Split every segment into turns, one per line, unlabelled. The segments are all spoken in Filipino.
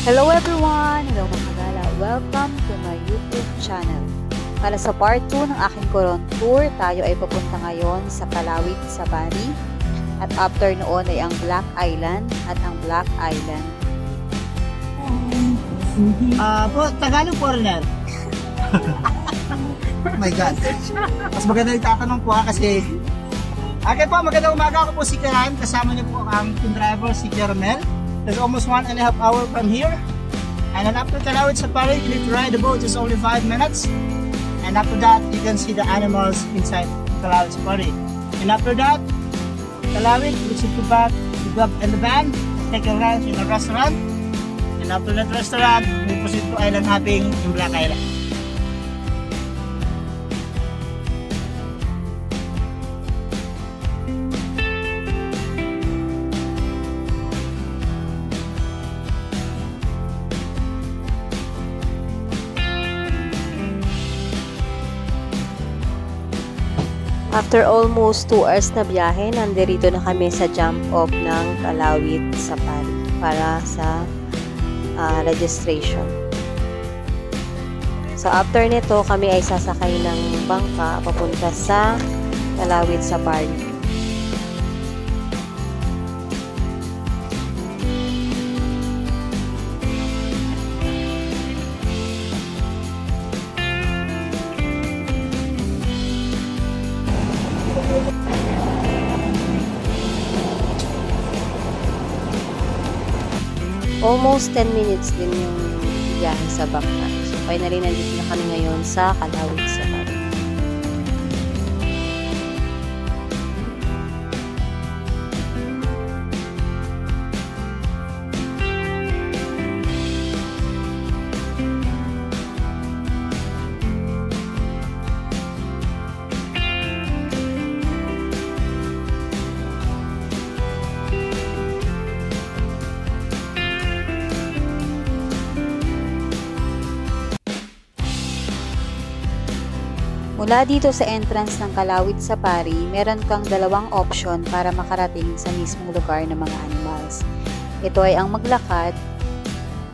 Hello everyone! Hello mga kagala! Welcome to my YouTube channel. Para sa part 2 ng aking Coron Tour, tayo ay papunta ngayon sa Calauit sa Bari. At after noon ay ang Black Island at ang Black Island.
Po, Tagalog foreigner. Oh my God. Mas maganda yung tatanong po kasi okay po, magandang umaga. Ako po si Karan. Kasama niyo po ang team driver si Jermel. There's almost 1.5 hours from here. And then after Calauit Safari, you need to ride the boat. It's only 5 minutes. And after that, you can see the animals inside Calauit Safari. And after that, Calauit, we should go back, we go up in the van, take a lunch in a restaurant. And after that restaurant, we proceed to island hopping in Black Island.
After almost 2 hours na biyahe, nandirito na kami sa jump off ng Calauit Safari para sa registration. So after nito, kami ay sasakay ng bangka papunta sa Calauit Safari. Almost 10 minutes din yung biyahe sa bangka. So, finally, nandito na kami ngayon sa Calauit Safari. Mula dito sa entrance ng Calauit Safari, meron kang dalawang option para makarating sa mismong lugar ng mga animals. Ito ay ang maglakad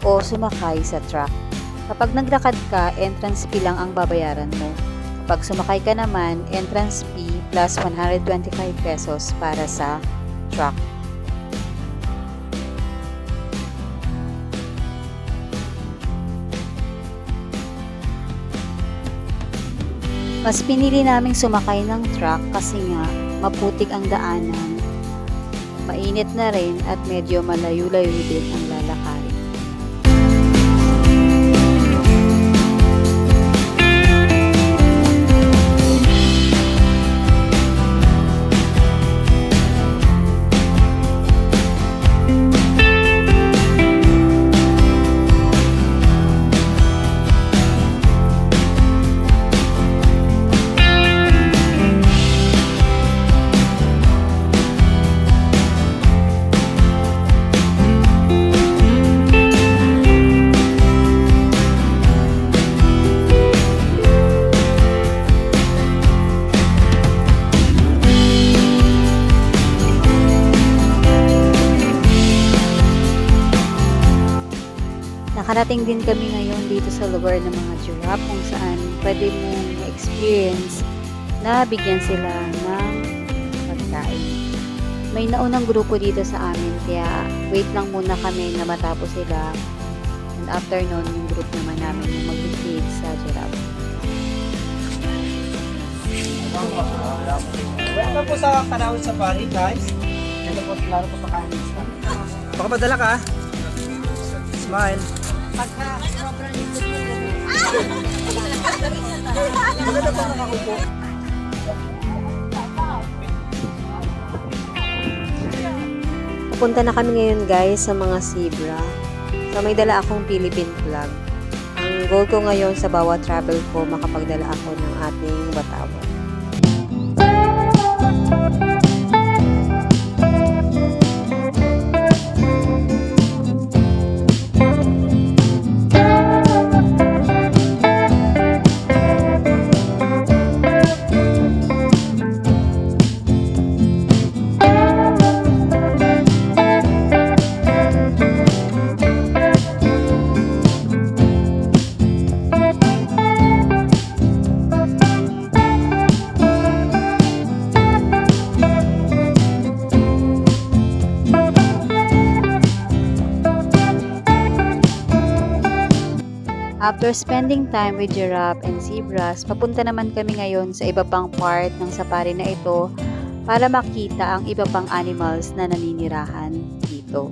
o sumakay sa truck. Kapag naglakad ka, entrance fee lang ang babayaran mo. Kapag sumakay ka naman, entrance fee plus 125 pesos para sa truck. Mas pinili naming sumakay ng truck kasi nga maputik ang daanan, mainit na rin at medyo malayo-layo din ang lalakarin. Nakarating din kami ngayon dito sa lugar ng mga giraffe kung saan pwede mong ma-experience na bigyan sila ng pagkain. May naunang grupo dito sa amin kaya wait lang muna kami na matapos sila and after nun yung group naman namin yung mag-feed sa giraffe.
Welcome po sa Calauit Safari, guys. Ito po, klaro po sa kanin. Baka padala ka. Smile. Pagka sobrang likod mo. Maganda pa nakakupo.
Pupunta na kami ngayon guys sa mga zebra. So may dala akong Philippine flag. Ang goal ko ngayon sa bawat travel ko, makapagdala ako ng ating batawan. After spending time with giraffe and zebras, papunta naman kami ngayon sa iba pang part ng safari na ito para makita ang iba pang animals na naninirahan dito.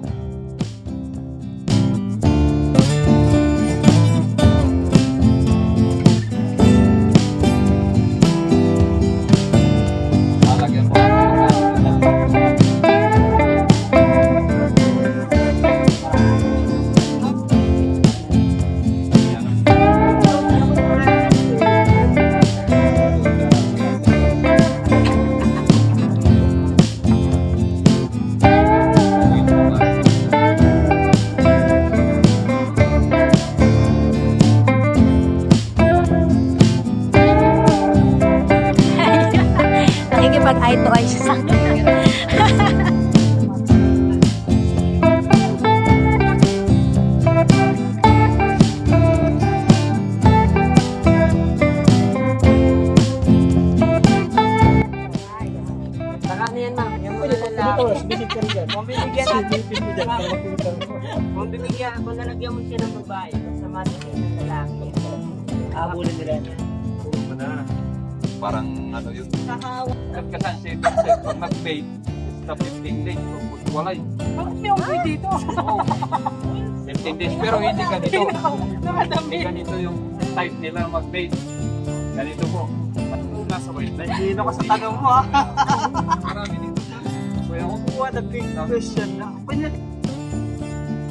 Eye to eye siya sa akin.
Bibigyan ako, nalagyan mo siya ng babae, basta matigay ng lalaki. Habulin nila niya.
Parang ano yun. Kasi si pag mag-bait, it's the 15 days. Walay.
Bakit may unggoy dito?
15 days, pero hindi ganito. Hindi ganito yung type nila mag-bait. Ganito po. Nasa wildlife.
Nandito ka sa tanong mo ha.
Marami dito. Kuya ko.
What a big question na.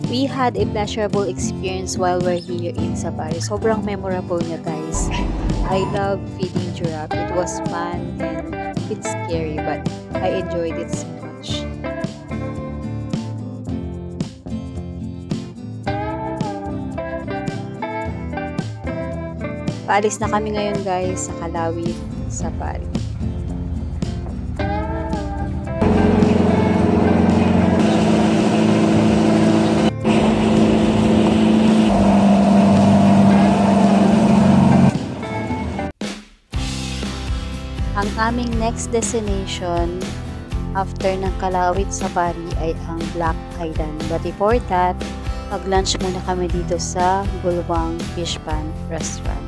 We had a pleasurable experience while we're here in safari. Sobrang memorable niya, guys. I love feeding giraffe. It was fun and it's scary, but I enjoyed it so much. Paalis na kami ngayon, guys, sa Kalawit Safari. Ang aming next destination after ng Kalawit Safari ay ang Black Island. But before that, mag-lunch muna kami dito sa Bulwang Fish Pan Restaurant.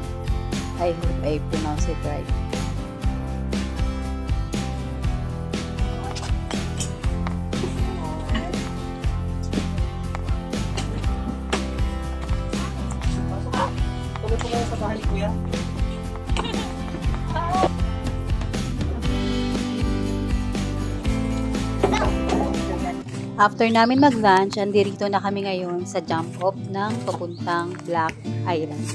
I hope I pronounce it right.
Tuloy po kayo sa bahay, kuya.
After namin mag-lunch, andirito na kami ngayon sa jump off ng papuntang Black Island.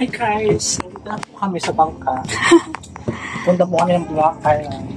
Hi guys, punta po kami sa bangka. Punta po kami ng Black Island.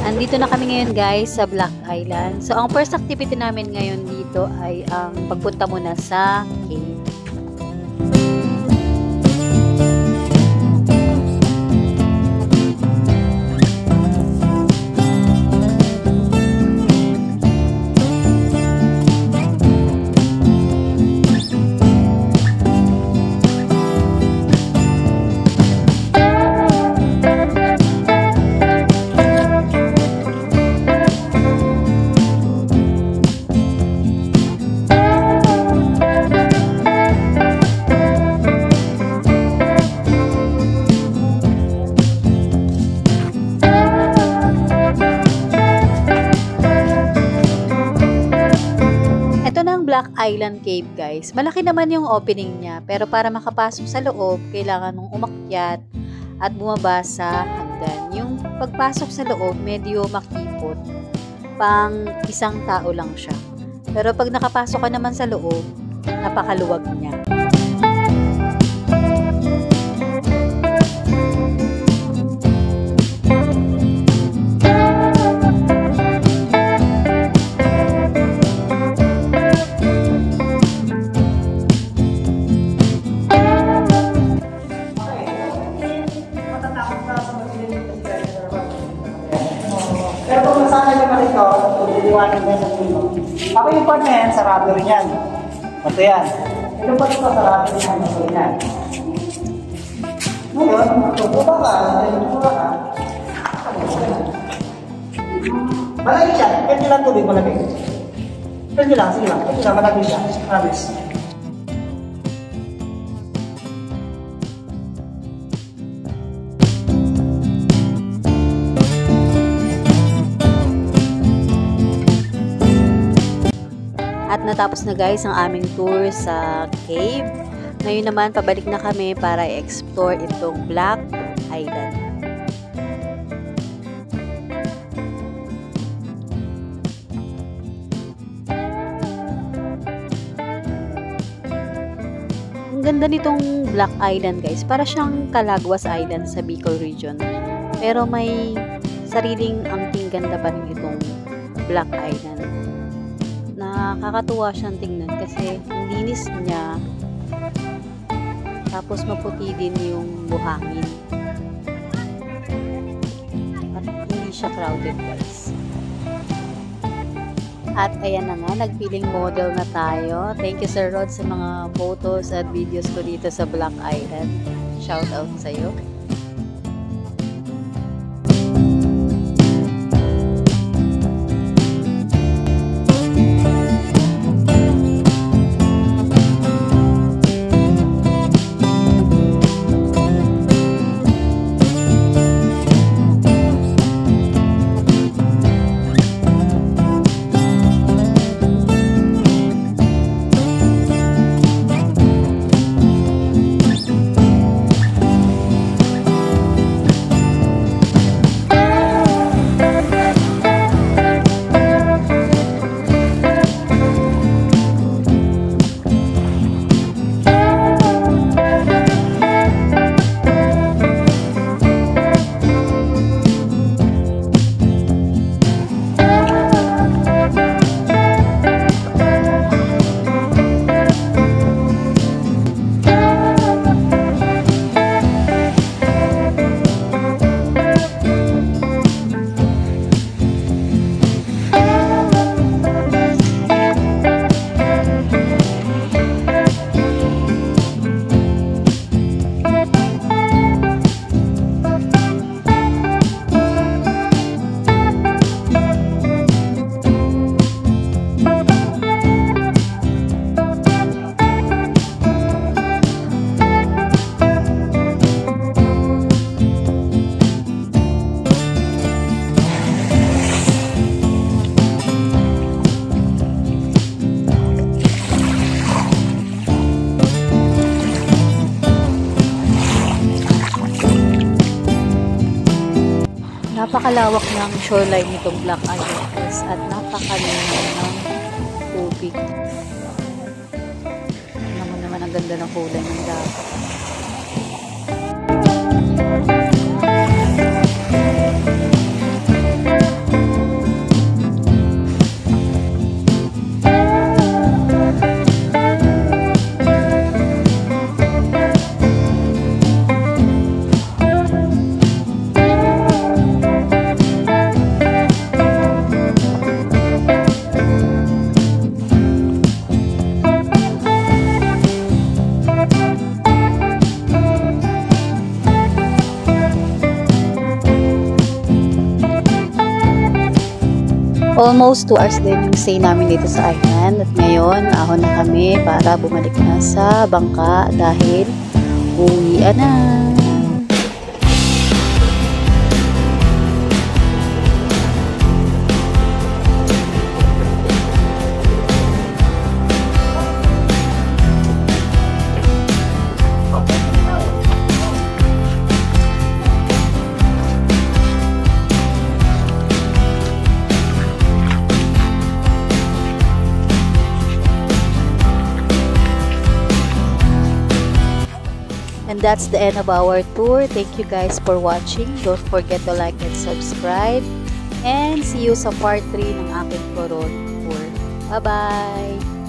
Andito na kami ngayon guys sa Black Island. So ang first activity namin ngayon dito ay ang pagpunta muna sa cave. Black Island Cave guys. Malaki naman yung opening niya, pero para makapasok sa loob, kailangan mong umakyat at bumaba sa hagdan. Yung pagpasok sa loob, medyo makipot. Pang isang tao lang siya. Pero pag nakapasok ka naman sa loob, napakaluwag niya.
Pero kung masanay ka rito, liliwanag na sa puno. Ako yung part na yan, sarado rin yan. Ito yan. Ito pa ito, sarado rin yan. Ito yan. Ngayon, tutuba ka. Malagay siya. Pwede lang tubig, malagay. Pwede lang, sige lang. Pwede lang, malagay siya. Promise.
At natapos na guys ang aming tour sa cave. Ngayon naman pabalik na kami para i-explore itong Black Island. Ang ganda nitong Black Island guys. Para siyang Calaguas Island sa Bicol region. Pero may sariling angking ganda pa rin itong Black Island. Nakakatuwa siyang tingnan kasi ang linis niya, tapos maputi din yung buhangin at hindi siya crowded guys. At ayan na nga, nagpiling model na tayo. Thank you Sir Rod sa mga photos at videos ko dito sa Black Island. Shout out sa iyo. Napakalawak ng shoreline nitong Black Island at napakalinaw ng tubig. Naman ang ganda ng kulay ng dagat. Almost 2 hours din yung stay namin dito sa island. At ngayon, ahon na kami para bumalik na sa bangka dahil uwian na. And that's the end of our tour. Thank you guys for watching. Don't forget to like and subscribe. And see you sa part 3 ng aking Coron tour. Bye-bye!